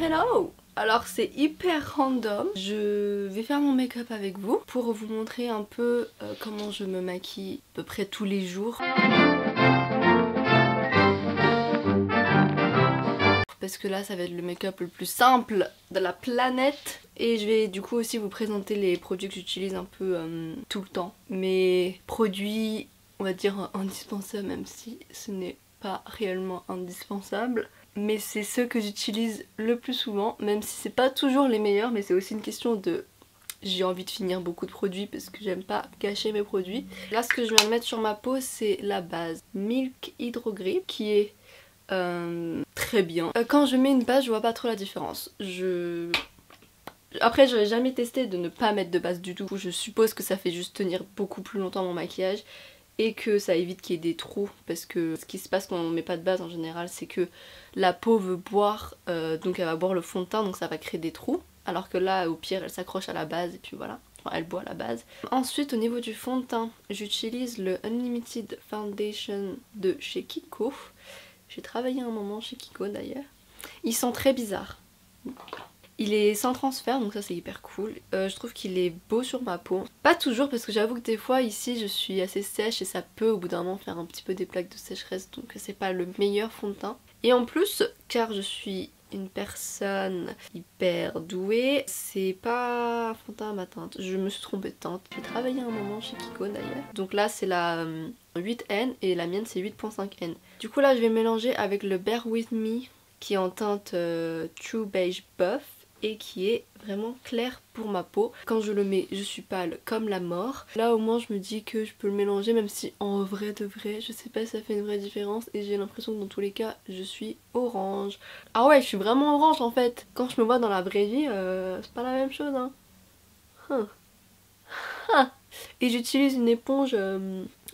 hello. Alors c'est hyper random, je vais faire mon make-up avec vous pour vous montrer un peu comment je me maquille à peu près tous les jours. Parce que là ça va être le make-up le plus simple de la planète. Et je vais du coup aussi vous présenter les produits que j'utilise un peu tout le temps. Mes produits, on va dire indispensables, même si ce n'est pas réellement indispensable. Mais c'est ceux que j'utilise le plus souvent, même si c'est pas toujours les meilleurs, mais c'est aussi une question de... J'ai envie de finir beaucoup de produits parce que j'aime pas gâcher mes produits. Là ce que je viens de mettre sur ma peau c'est la base Milk Hydro Grip qui est très bien. Quand je mets une base je vois pas trop la différence. Après j'avais jamais testé de ne pas mettre de base du tout. Je suppose que ça fait juste tenir beaucoup plus longtemps mon maquillage. Et que ça évite qu'il y ait des trous, parce que ce qui se passe quand on met pas de base en général c'est que la peau veut boire, donc elle va boire le fond de teint, donc ça va créer des trous, alors que là au pire elle s'accroche à la base et puis voilà, enfin elle boit à la base. Ensuite au niveau du fond de teint, j'utilise le Unlimited Foundation de chez Kiko. J'ai travaillé un moment chez Kiko d'ailleurs. Ils sont très bizarres. Il est sans transfert donc ça c'est hyper cool. Je trouve qu'il est beau sur ma peau. Pas toujours parce que j'avoue que des fois ici je suis assez sèche et ça peut au bout d'un moment faire un petit peu des plaques de sécheresse, donc c'est pas le meilleur fond de teint. Et en plus, car je suis une personne hyper douée, c'est pas un fond de teint à ma teinte. Je me suis trompée de teinte. J'ai travaillé un moment chez Kiko d'ailleurs. Donc là c'est la 8N et la mienne c'est 8.5N. Du coup là je vais mélanger avec le Bear With Me qui est en teinte True Beige Buff et qui est vraiment clair pour ma peau. Quand je le mets je suis pâle comme la mort. Là au moins je me dis que je peux le mélanger, même si en vrai de vrai je sais pas si ça fait une vraie différence, et j'ai l'impression que dans tous les cas je suis orange. Ah ouais, je suis vraiment orange en fait. Quand je me vois dans la vraie vie c'est pas la même chose hein. Et j'utilise une éponge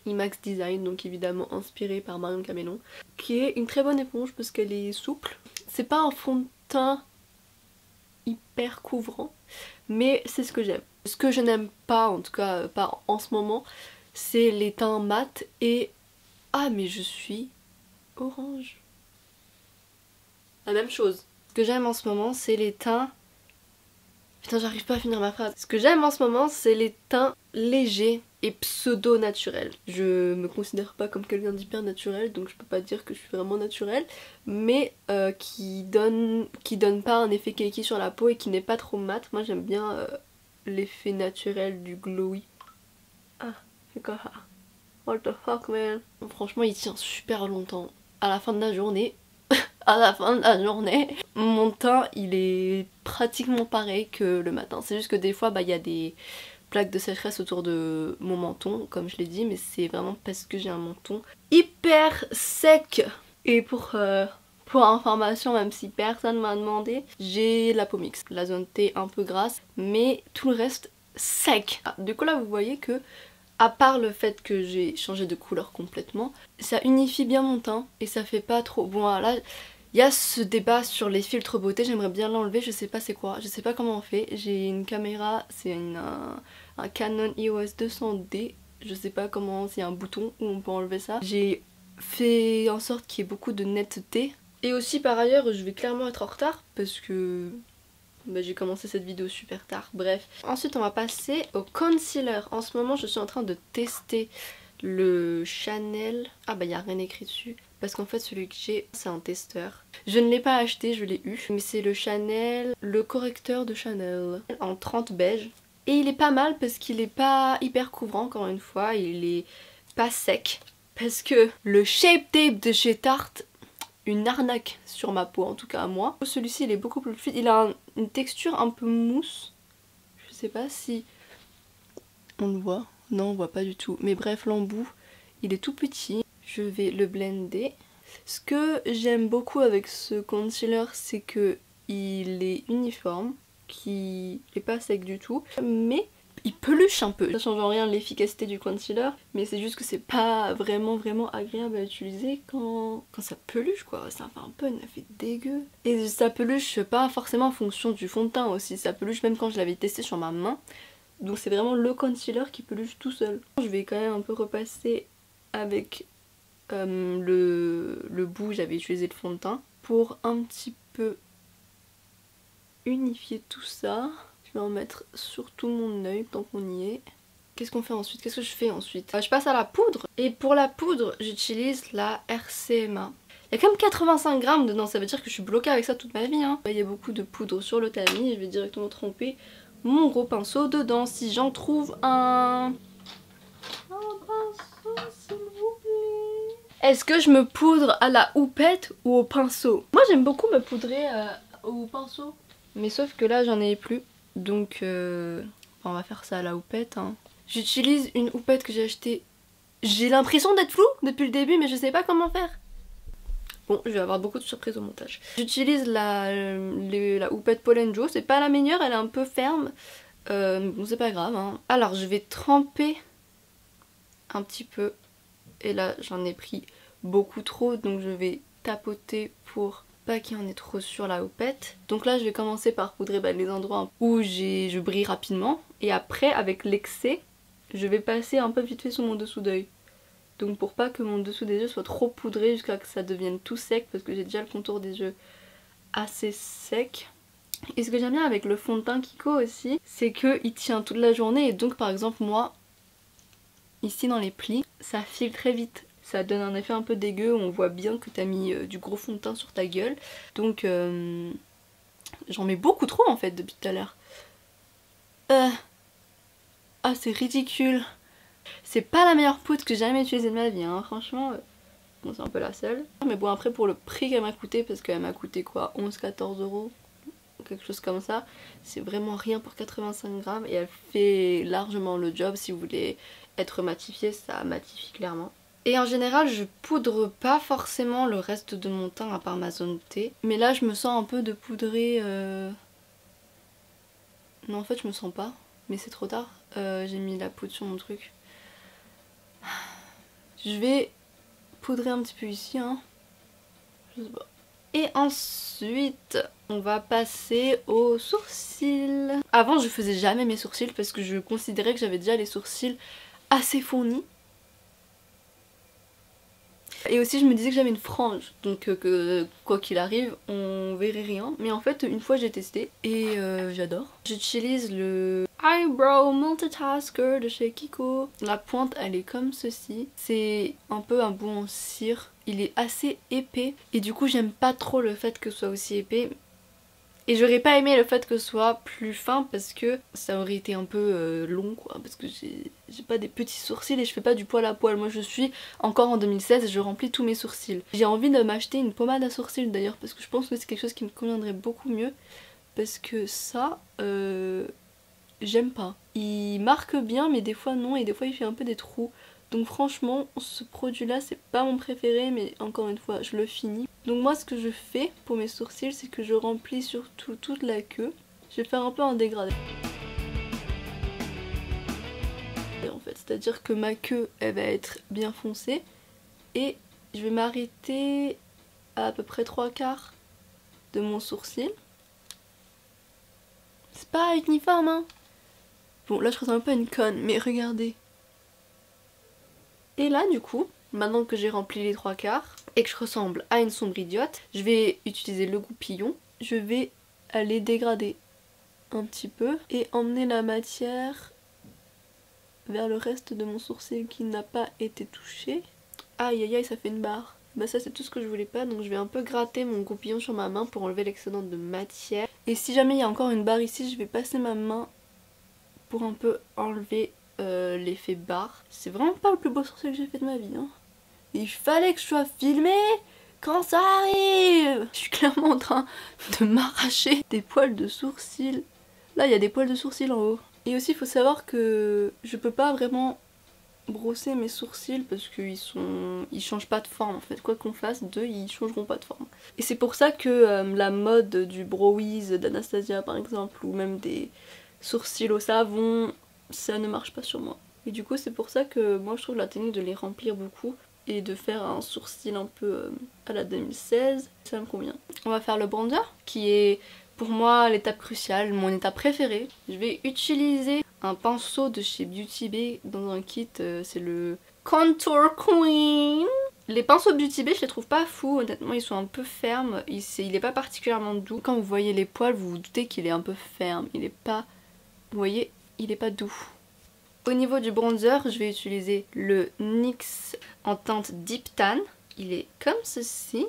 IMAX Design, donc évidemment inspirée par Marion Caméléon, qui est une très bonne éponge parce qu'elle est souple. C'est pas un fond de teint hyper couvrant, mais c'est ce que j'aime. Ce que je n'aime pas, en tout cas pas en ce moment, c'est les teints mat et... Ah mais je suis orange. La même chose. Ce que j'aime en ce moment c'est les teints... Putain j'arrive pas à finir ma phrase. Ce que j'aime en ce moment c'est les teints légers et pseudo naturels. Je me considère pas comme quelqu'un d'hyper naturel, donc je peux pas dire que je suis vraiment naturelle, mais qui donne pas un effet cakey sur la peau et qui n'est pas trop mat. Moi j'aime bien l'effet naturel du glowy. Ah, c'est quoi ça? What the fuck man? Franchement il tient super longtemps. À la fin de la journée, mon teint il est pratiquement pareil que le matin. C'est juste que des fois il y a des plaques de sécheresse autour de mon menton, comme je l'ai dit, mais c'est vraiment parce que j'ai un menton hyper sec. Et pour information, même si personne m'a demandé, j'ai la peau mixte. La zone T un peu grasse, mais tout le reste sec. Ah, du coup là vous voyez que, à part le fait que j'ai changé de couleur complètement, ça unifie bien mon teint et ça fait pas trop... Bon là, il y a ce débat sur les filtres beauté, j'aimerais bien l'enlever, je sais pas c'est quoi, je sais pas comment on fait. J'ai une caméra, c'est un Canon EOS 200D, je sais pas comment, s'il y a un bouton où on peut enlever ça. J'ai fait en sorte qu'il y ait beaucoup de netteté. Et aussi par ailleurs je vais clairement être en retard parce que j'ai commencé cette vidéo super tard, bref. Ensuite on va passer au concealer. En ce moment je suis en train de tester le Chanel... Ah bah il n'y a rien écrit dessus. Parce qu'en fait celui que j'ai c'est un testeur. Je ne l'ai pas acheté, je l'ai eu. Mais c'est le Chanel, le correcteur de Chanel en 30 beige. Et il est pas mal parce qu'il est pas hyper couvrant encore une fois. Il est pas sec. Parce que le Shape Tape de chez Tarte, une arnaque sur ma peau en tout cas à moi. Celui-ci il est beaucoup plus fluide. Il a une texture un peu mousse. Je sais pas si on le voit. Non on voit pas du tout. Mais bref l'embout il est tout petit. Je vais le blender. Ce que j'aime beaucoup avec ce concealer c'est que il est uniforme, qui est pas sec du tout, mais il peluche un peu. Ça change en rien l'efficacité du concealer, mais c'est juste que c'est pas vraiment agréable à utiliser quand ça peluche quoi. Ça fait un peu un effet dégueu. Et ça peluche pas forcément en fonction du fond de teint aussi, ça peluche même quand je l'avais testé sur ma main. Donc c'est vraiment le concealer qui peluche tout seul. Je vais quand même un peu repasser avec le bout, j'avais utilisé le fond de teint pour un petit peu unifier tout ça. Je vais en mettre sur tout mon œil tant qu'on y est. Qu'est-ce qu'on fait ensuite? Qu'est-ce que je fais ensuite? Je passe à la poudre. Et pour la poudre, j'utilise la RCMA. Il y a comme 85 grammes dedans, ça veut dire que je suis bloquée avec ça toute ma vie. Hein. Il y a beaucoup de poudre sur le tamis, je vais directement tremper mon gros pinceau dedans si j'en trouve un. Un pinceau s'il vous plaît. Est-ce que je me poudre à la houppette ou au pinceau? Moi j'aime beaucoup me poudrer au pinceau. Mais sauf que là j'en ai plus. Donc on va faire ça à la houppette. Hein. J'utilise une houppette que j'ai achetée. J'ai l'impression d'être floue depuis le début mais je sais pas comment faire. Bon, je vais avoir beaucoup de surprises au montage. J'utilise la houppette Pollen Joe. C'est pas la meilleure, elle est un peu ferme. Bon, c'est pas grave. Hein. Alors, je vais tremper un petit peu. Et là, j'en ai pris beaucoup trop. Donc, je vais tapoter pour pas qu'il y en ait trop sur la houppette. Donc là, je vais commencer par poudrer les endroits où je brille rapidement. Et après, avec l'excès, je vais passer un peu vite fait sur mon dessous d'œil. Donc pour pas que mon dessous des yeux soit trop poudré jusqu'à que ça devienne tout sec parce que j'ai déjà le contour des yeux assez sec. Et ce que j'aime bien avec le fond de teint Kiko aussi, c'est qu'il tient toute la journée et donc par exemple moi, ici dans les plis, ça file très vite. Ça donne un effet un peu dégueu, on voit bien que t'as mis du gros fond de teint sur ta gueule. Donc j'en mets beaucoup trop en fait depuis tout à l'heure. Ah c'est ridicule. C'est pas la meilleure poudre que j'ai jamais utilisée de ma vie, hein. Franchement, bon, c'est un peu la seule. Mais bon, après, pour le prix qu'elle m'a coûté, parce qu'elle m'a coûté quoi, 11-14 €, quelque chose comme ça, c'est vraiment rien pour 85 grammes et elle fait largement le job. Si vous voulez être matifié, ça matifie clairement. Et en général, je poudre pas forcément le reste de mon teint à part ma zone T. Mais là, je me sens un peu de poudrer. Non, en fait, je me sens pas, mais c'est trop tard. J'ai mis la poudre sur mon truc. Je vais poudrer un petit peu ici, hein. Je sais pas. Et ensuite, on va passer aux sourcils. Avant, je faisais jamais mes sourcils parce que je considérais que j'avais déjà les sourcils assez fournis. Et aussi, je me disais que j'avais une frange, donc que quoi qu'il arrive, on verrait rien. Mais en fait, une fois, j'ai testé et j'adore. J'utilise le Eyebrow Multitasker de chez Kiko. La pointe, elle est comme ceci. C'est un peu un bout en cire. Il est assez épais et du coup, j'aime pas trop le fait que ce soit aussi épais. Et j'aurais pas aimé le fait que ce soit plus fin parce que ça aurait été un peu long quoi, parce que j'ai pas des petits sourcils et je fais pas du poil à poil. Moi je suis encore en 2016 et je remplis tous mes sourcils. J'ai envie de m'acheter une pommade à sourcils d'ailleurs parce que je pense que c'est quelque chose qui me conviendrait beaucoup mieux. Parce que ça, j'aime pas. Il marque bien mais des fois non et des fois il fait un peu des trous. Donc franchement, ce produit là c'est pas mon préféré mais encore une fois je le finis. Donc moi ce que je fais pour mes sourcils c'est que je remplis surtout toute la queue. Je vais faire un peu un dégradé. En fait, c'est-à-dire que ma queue elle va être bien foncée et je vais m'arrêter à peu près 3/4 de mon sourcil. C'est pas uniforme hein. Bon là je ressemble un peu à une conne mais regardez. Et là du coup, maintenant que j'ai rempli les 3/4 et que je ressemble à une sombre idiote, je vais utiliser le goupillon. Je vais aller dégrader un petit peu et emmener la matière vers le reste de mon sourcil qui n'a pas été touché. Aïe aïe aïe, ça fait une barre. Bah ça c'est tout ce que je voulais pas, donc je vais un peu gratter mon goupillon sur ma main pour enlever l'excédent de matière. Et si jamais il y a encore une barre ici, je vais passer ma main pour un peu enlever l'effet barre. C'est vraiment pas le plus beau sourcil que j'ai fait de ma vie hein. Il fallait que je sois filmée quand ça arrive. Je suis clairement en train de m'arracher des poils de sourcils. Là il y a des poils de sourcils en haut. Et aussi il faut savoir que je peux pas vraiment brosser mes sourcils parce qu'ils changent pas de forme en fait. Quoi qu'on fasse d'eux, ils changeront pas de forme. Et c'est pour ça que la mode du Browiz d'Anastasia par exemple, ou même des sourcils au savon, ça ne marche pas sur moi. Et du coup c'est pour ça que moi je trouve la technique de les remplir beaucoup et de faire un sourcil un peu à la 2016, ça me convient. On va faire le bronzer qui est pour moi l'étape cruciale, mon étape préférée. Je vais utiliser un pinceau de chez Beauty Bay dans un kit, c'est le Contour Queen. Les pinceaux Beauty Bay, je les trouve pas fous, honnêtement ils sont un peu fermes, il est pas particulièrement doux. Quand vous voyez les poils, vous vous doutez qu'il est un peu ferme, il est pas, vous voyez, il est pas doux. Au niveau du bronzer, je vais utiliser le NYX en teinte Deep Tan. Il est comme ceci.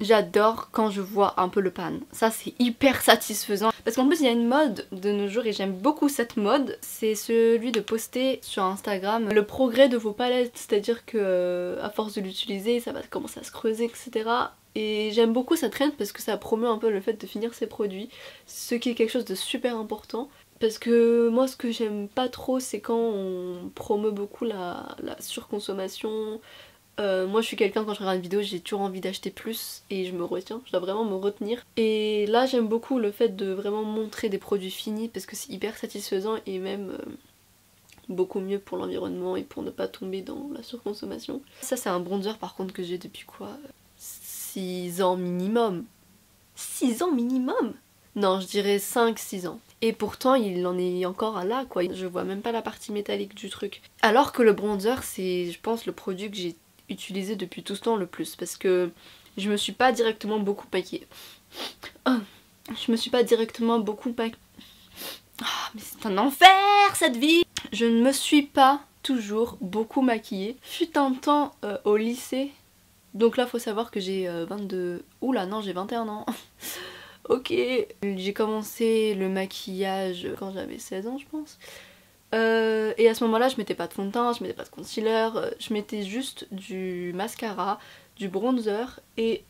J'adore quand je vois un peu le pan. Ça c'est hyper satisfaisant. Parce qu'en plus il y a une mode de nos jours et j'aime beaucoup cette mode. C'est celui de poster sur Instagram le progrès de vos palettes. C'est-à-dire que à force de l'utiliser, ça va commencer à se creuser, etc. Et j'aime beaucoup cette trend parce que ça promeut un peu le fait de finir ses produits. Ce qui est quelque chose de super important. Parce que moi ce que j'aime pas trop c'est quand on promeut beaucoup la surconsommation. Moi je suis quelqu'un, quand je regarde une vidéo j'ai toujours envie d'acheter plus et je me retiens, je dois vraiment me retenir. Et là j'aime beaucoup le fait de vraiment montrer des produits finis parce que c'est hyper satisfaisant et même beaucoup mieux pour l'environnement et pour ne pas tomber dans la surconsommation. Ça c'est un bronzer par contre que j'ai depuis quoi 6 ans minimum. 6 ans minimum? Non je dirais 5-6 ans. Et pourtant il en est encore à là quoi, je vois même pas la partie métallique du truc. Alors que le bronzer c'est je pense le produit que j'ai utilisé depuis tout ce temps le plus parce que je me suis pas directement beaucoup maquillée. Je me suis pas directement beaucoup maquillée. Ah mais c'est un enfer cette vie. Je ne me suis pas toujours beaucoup maquillée. Fut un temps au lycée, donc là faut savoir que j'ai 22... Oula non j'ai 21 ans. Ok, j'ai commencé le maquillage quand j'avais 16 ans je pense. Et à ce moment là je mettais pas de fond de teint, je mettais pas de concealer, je mettais juste du mascara, du bronzer et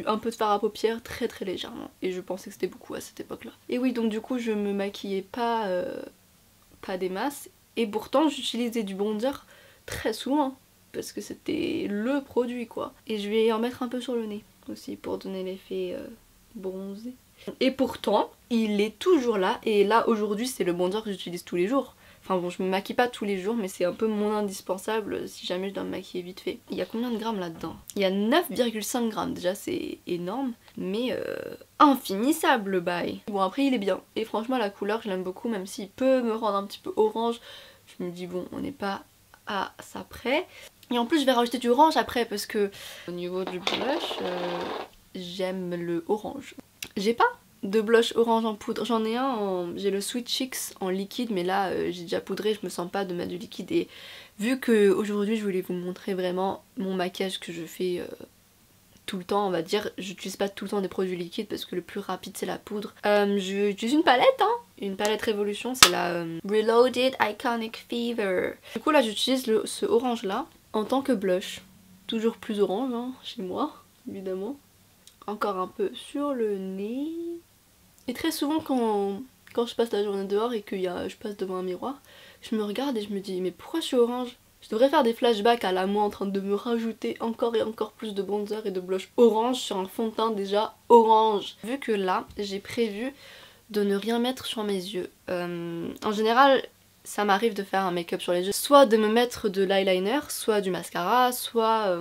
un peu de fard à paupières très très légèrement. Et je pensais que c'était beaucoup à cette époque là. Et oui donc du coup je me maquillais pas, pas des masses. Et pourtant j'utilisais du bronzer très souvent parce que c'était le produit quoi. Et je vais en mettre un peu sur le nez aussi pour donner l'effet bronzé. Et pourtant il est toujours là et là aujourd'hui c'est le bronzer que j'utilise tous les jours. Enfin bon je me maquille pas tous les jours mais c'est un peu mon indispensable si jamais je dois me maquiller vite fait. Il y a combien de grammes là-dedans? Il y a 9,5 grammes, déjà c'est énorme mais infinissable le bail. Bon après il est bien et franchement la couleur je l'aime beaucoup même s'il peut me rendre un petit peu orange. Je me dis bon on n'est pas à ça près. Et en plus je vais rajouter du orange après parce que au niveau du blush j'aime le orange. J'ai pas de blush orange en poudre, j'en ai un, j'ai le Sweet Cheeks en liquide mais là j'ai déjà poudré, je me sens pas de mettre du liquide et vu que aujourd'hui je voulais vous montrer vraiment mon maquillage que je fais tout le temps on va dire, j'utilise pas tout le temps des produits liquides parce que le plus rapide c'est la poudre. J'utilise une palette une palette Révolution, c'est la Reloaded Iconic Fever. Du coup là j'utilise ce orange là en tant que blush, toujours plus orange chez moi évidemment. Encore un peu sur le nez. Et très souvent quand je passe la journée dehors et que je passe devant un miroir, je me regarde et je me dis mais pourquoi je suis orange? Je devrais faire des flashbacks à la moi en train de me rajouter encore et encore plus de bronzer et de blush orange sur un fond de teint déjà orange. Vu que là j'ai prévu de ne rien mettre sur mes yeux. En général ça m'arrive de faire un make-up sur les yeux, soit de me mettre de l'eyeliner, soit du mascara, soit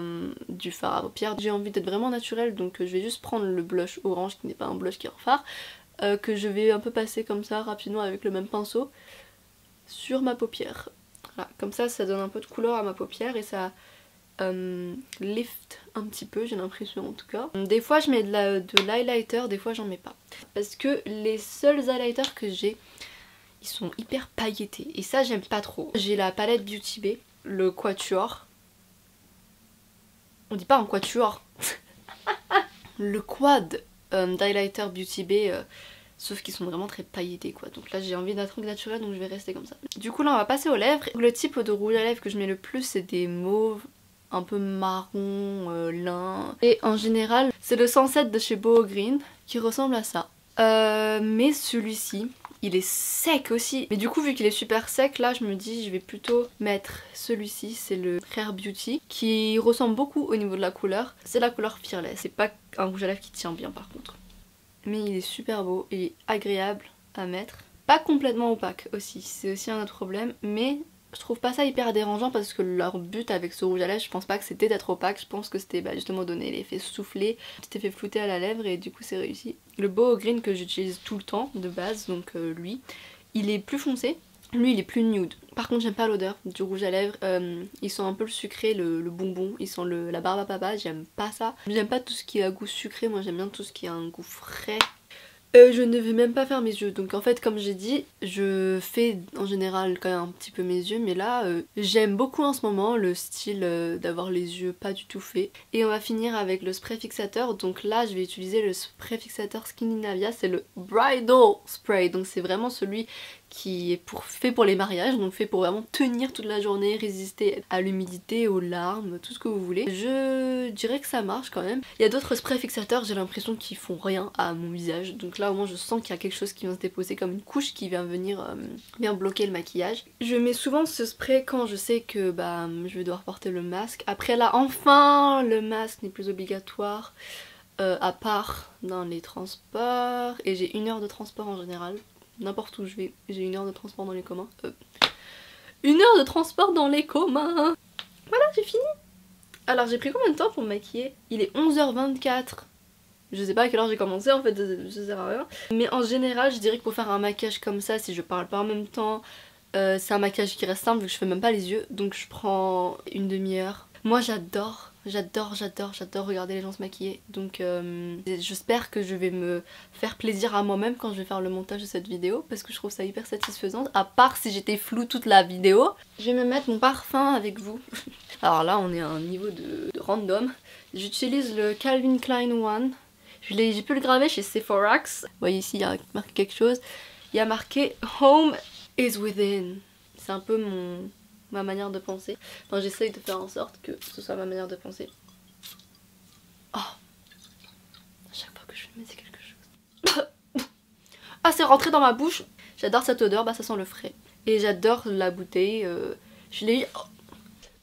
du fard à paupières. J'ai envie d'être vraiment naturelle donc je vais juste prendre le blush orange qui n'est pas un blush qui est en fard, que je vais un peu passer comme ça rapidement avec le même pinceau sur ma paupière. Voilà, comme ça donne un peu de couleur à ma paupière et ça lift un petit peu, j'ai l'impression en tout cas. Des fois je mets de l'highlighter, des fois j'en mets pas. Parce que les seuls highlighters que j'ai, ils sont hyper pailletés et ça j'aime pas trop. J'ai la palette Beauty Bay, le quatuor. On dit pas un quatuor. Le quad d'highlighter Beauty Bay, sauf qu'ils sont vraiment très pailletés quoi. Donc là j'ai envie d'un truc naturel donc je vais rester comme ça. Du coup là on va passer aux lèvres. Le type de rouge à lèvres que je mets le plus c'est des mauves un peu marron, lin. Et en général c'est le Sunset de chez Boho Green qui ressemble à ça. Mais celui-ci il est sec aussi. Mais du coup vu qu'il est super sec là je me dis je vais plutôt mettre celui-ci, c'est le Rare Beauty qui ressemble beaucoup au niveau de la couleur. C'est la couleur Fearless, c'est pas un rouge à lèvres qui tient bien par contre. Mais il est super beau, il est agréable à mettre. Pas complètement opaque aussi, c'est aussi un autre problème mais je trouve pas ça hyper dérangeant parce que leur but avec ce rouge à lèvres je pense pas que c'était d'être opaque, je pense que c'était justement donner l'effet soufflé, cet effet flouté à la lèvre et du coup c'est réussi. Le Boho Green que j'utilise tout le temps de base, donc lui, il est plus foncé, Lui il est plus nude. Par contre j'aime pas l'odeur du rouge à lèvres. Ils sent un peu le sucré, le bonbon. Ils sentent la barbe à papa, j'aime pas ça. J'aime pas tout ce qui a un goût sucré, moi j'aime bien tout ce qui a un goût frais. Je ne vais même pas faire mes yeux, donc en fait comme j'ai dit, je fais en général quand même un petit peu mes yeux, mais là j'aime beaucoup en ce moment le style d'avoir les yeux pas du tout faits. Et on va finir avec le spray fixateur, donc là je vais utiliser le spray fixateur Skinny Navia, c'est le Bridal Spray, donc c'est vraiment celui qui est fait pour les mariages, donc fait pour vraiment tenir toute la journée, résister à l'humidité, aux larmes, tout ce que vous voulez. Je dirais que ça marche quand même. Il y a d'autres sprays fixateurs, j'ai l'impression qu'ils font rien à mon visage, donc là au moins je sens qu'il y a quelque chose qui vient se déposer comme une couche qui vient venir bien bloquer le maquillage. Je mets souvent ce spray quand je sais que bah, je vais devoir porter le masque. Après là enfin le masque n'est plus obligatoire à part dans les transports, et j'ai 1 heure de transport en général. N'importe où je vais, j'ai 1 heure de transport dans les communs. 1 heure de transport dans les communs. Voilà, j'ai fini. Alors j'ai pris combien de temps pour me maquiller? Il est 11h24. Je sais pas à quelle heure j'ai commencé en fait, ça sert à rien. Mais en général je dirais que pour faire un maquillage comme ça, si je parle pas en même temps, c'est un maquillage qui reste simple vu que je fais même pas les yeux. Donc je prends 1/2 heure. Moi j'adore regarder les gens se maquiller, donc j'espère que je vais me faire plaisir à moi-même quand je vais faire le montage de cette vidéo, parce que je trouve ça hyper satisfaisant, à part si j'étais floue toute la vidéo. Je vais me mettre mon parfum avec vous. Alors là on est à un niveau de random. J'utilise le Calvin Klein One. J'ai pu le graver chez Sephorax. Vous voyez ici il y a marqué quelque chose. Il y a marqué Home is within. C'est un peu ma manière de penser. Enfin j'essaye de faire en sorte que ce soit ma manière de penser. Oh, à chaque fois que je vais mettre quelque chose. Ah c'est rentré dans ma bouche. J'adore cette odeur, bah ça sent le frais. Et j'adore la bouteille. Je l'ai... Oh.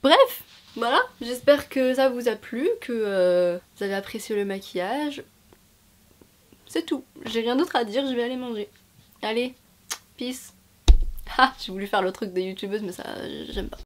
Bref, voilà. J'espère que ça vous a plu, que vous avez apprécié le maquillage. C'est tout. J'ai rien d'autre à dire, je vais aller manger. Allez, peace. Ah, j'ai voulu faire le truc des youtubeuses mais ça, j'aime pas.